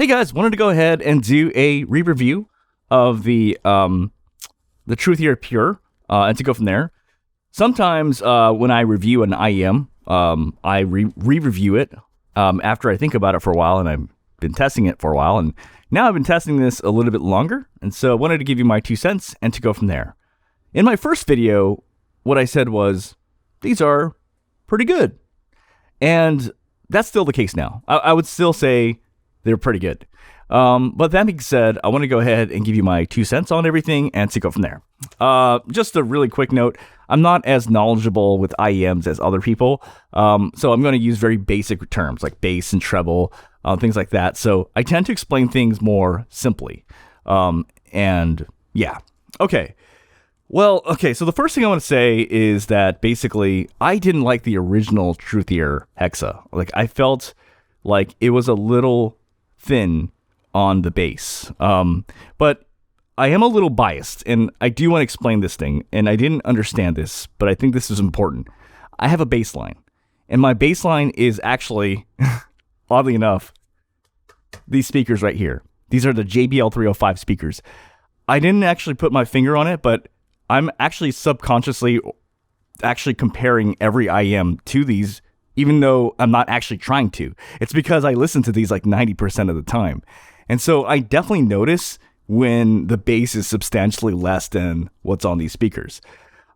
Hey guys, wanted to go ahead and do a re-review of the Truthear Pure, and to go from there. Sometimes when I review an IEM, I re-review it after I think about it for a while, and I've been testing it for a while, and now I've been testing this a little bit longer, and so I wanted to give you my 2 cents and to go from there. In my first video, what I said was, these are pretty good, and that's still the case now. I would still say they're pretty good. But that being said, I want to go ahead and give you my 2 cents on everything and to go from there. Just a really quick note, I'm not as knowledgeable with IEMs as other people, so I'm going to use very basic terms like bass and treble, things like that. So I tend to explain things more simply. And yeah, okay. Well, okay, so the first thing I want to say is that basically I didn't like the original Truthear Hexa. Like, I felt like it was a little thin on the bass. But I am a little biased, and I do want to explain this thing, and I didn't understand this, but I think this is important. I have a bass line, and my bass line is actually, oddly enough, these speakers right here. These are the JBL 305 speakers. I didn't actually put my finger on it, but I'm actually subconsciously actually comparing every IEM to these, even though I'm not actually trying to. It's because I listen to these like 90% of the time. And so I definitely notice when the bass is substantially less than what's on these speakers.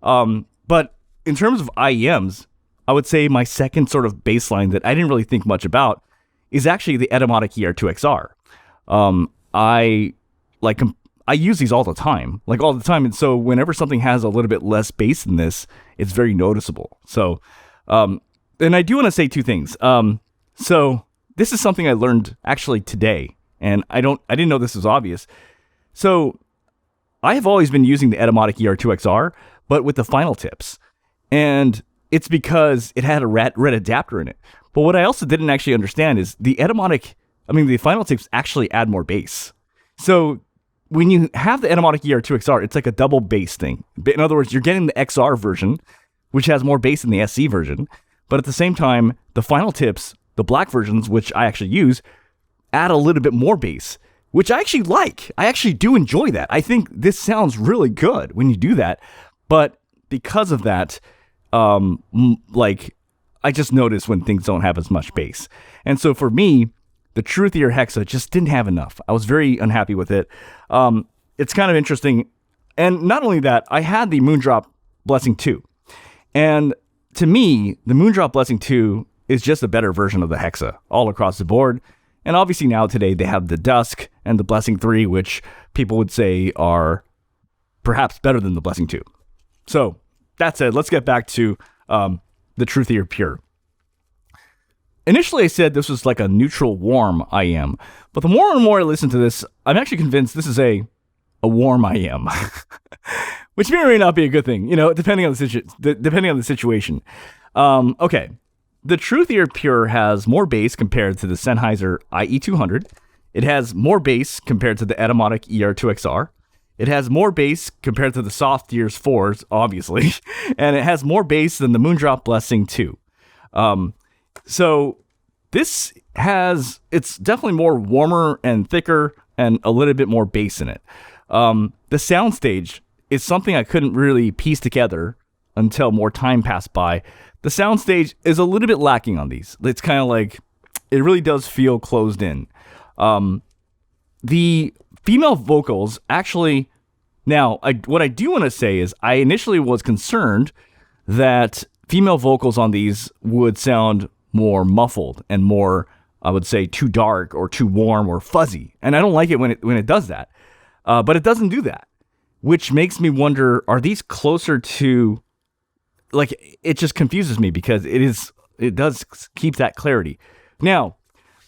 But in terms of IEMs, I would say my second sort of bass line that I didn't really think much about is actually the Etymotic ER2XR. I use these all the time. And so whenever something has a little bit less bass than this, it's very noticeable. So, and I do want to say 2 things. So this is something I learned actually today, and I didn't know this was obvious. So I have always been using the Etymotic ER2XR, but with the final tips, and it's because it had a red adapter in it. But what I also didn't actually understand is the final tips actually add more bass. So when you have the Etymotic ER2XR, it's like a double bass thing. In other words, you're getting the XR version, which has more bass than the SC version. But at the same time, the final tips, the black versions, which I actually use, add a little bit more bass, which I actually like. I actually do enjoy that. I think this sounds really good when you do that. But because of that, I just notice when things don't have as much bass. And so for me, the Truthear Hexa just didn't have enough. I was very unhappy with it. It's kind of interesting. And not only that, I had the Moondrop Blessing 2. And to me, the Moondrop Blessing 2 is just a better version of the Hexa all across the board. And obviously now today they have the Dusk and the Blessing 3, which people would say are perhaps better than the Blessing 2. So that said, let's get back to the Truthear Pure. Initially, I said this was like a neutral warm IEM, but the more and more I listen to this, I'm actually convinced this is a warm IEM, which may or may not be a good thing, depending on the situation. Okay, the Truthear Pure has more bass compared to the Sennheiser IE200. It has more bass compared to the Etymotic ER2XR. It has more bass compared to the Softgears 4s, obviously, and it has more bass than the Moondrop Blessing 2. So it's definitely more warmer and thicker and a little bit more bass in it. The Soundstage is something I couldn't really piece together until more time passed by. The Soundstage is a little bit lacking on these. It's kind of like, it really does feel closed in. The female vocals actually, now, what I do want to say is I initially was concerned that female vocals on these would sound more muffled and more, I would say, too dark or too warm or fuzzy. And I don't like it when it does that. But it doesn't do that, which makes me wonder, are these closer to, it just confuses me because it does keep that clarity. Now,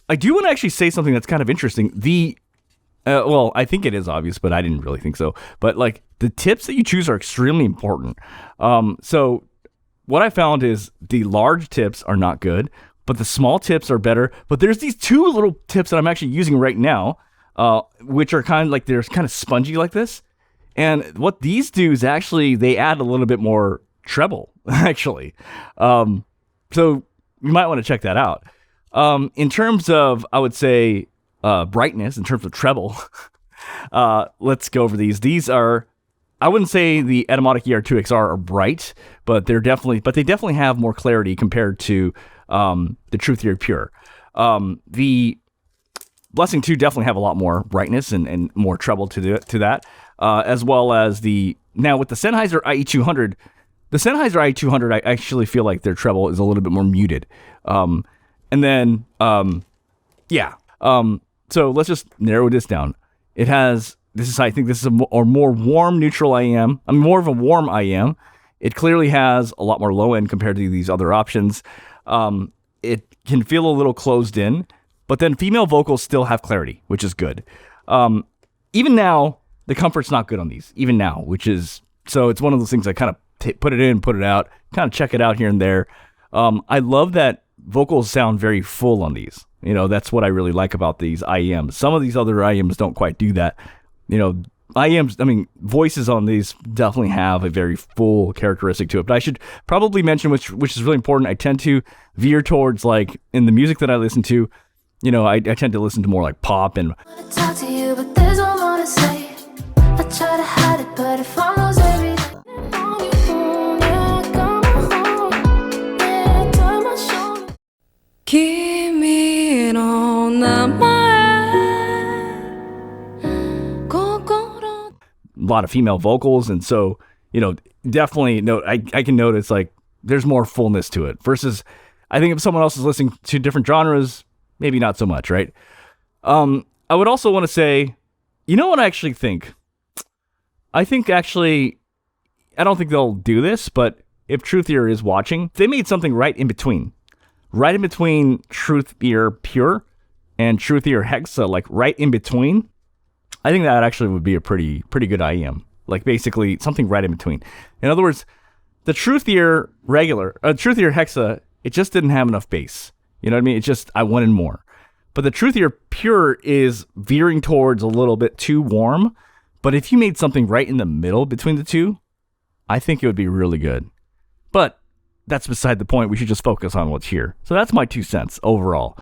I do want to actually say something that's kind of interesting. I think it is obvious, but I didn't really think so. But the tips that you choose are extremely important. So what I found is the large tips are not good, but the small tips are better. But there's these 2 little tips that I'm actually using right now, which are they're kind of spongy like this. And what these do is actually, they add a little bit more treble, actually. So you might want to check that out. In terms of, I would say, brightness, in terms of treble, let's go over these. These are, I wouldn't say the Etymotic ER2XR are bright, but they definitely have more clarity compared to the Truthear Pure. The Blessing 2 definitely have a lot more brightness and more treble to that, as well as now with the Sennheiser IE200. The Sennheiser IE200, I actually feel like their treble is a little bit more muted. So let's just narrow this down. I think this is a more warm neutral IEM. More of a warm IEM. It clearly has a lot more low end compared to these other options. It can feel a little closed in, but then female vocals still have clarity, which is good. Even now, the comfort's not good on these. Even now, so it's one of those things I kind of put it in, put it out, kind of check it out here and there. I love that vocals sound very full on these. That's what I really like about these IEMs. Some of these other IEMs don't quite do that. Voices on these definitely have a very full characteristic to it. But I should probably mention, which is really important, I tend to veer towards, like, in the music that I listen to, I tend to listen to more like pop and... I talk to you, but there's no more to say. I try to hide it, but it follows every day. A lot of female vocals, and so definitely I can notice, like, there's more fullness to it versus, I think, if someone else is listening to different genres, maybe not so much, right? I would also want to say, what I actually think? I think actually, I don't think they'll do this, but if Truthear is watching, they made something right in between Truthear Pure and Truthear Hexa, like right in between. I think that actually would be a pretty good IEM. Like, basically something right in between. In other words, the Truthear Truthear Hexa, it just didn't have enough bass. You know what I mean? I wanted more. But the Truthear Pure is veering towards a little bit too warm. But if you made something right in the middle between the two, I think it would be really good. But that's beside the point. We should just focus on what's here. So that's my 2 cents overall.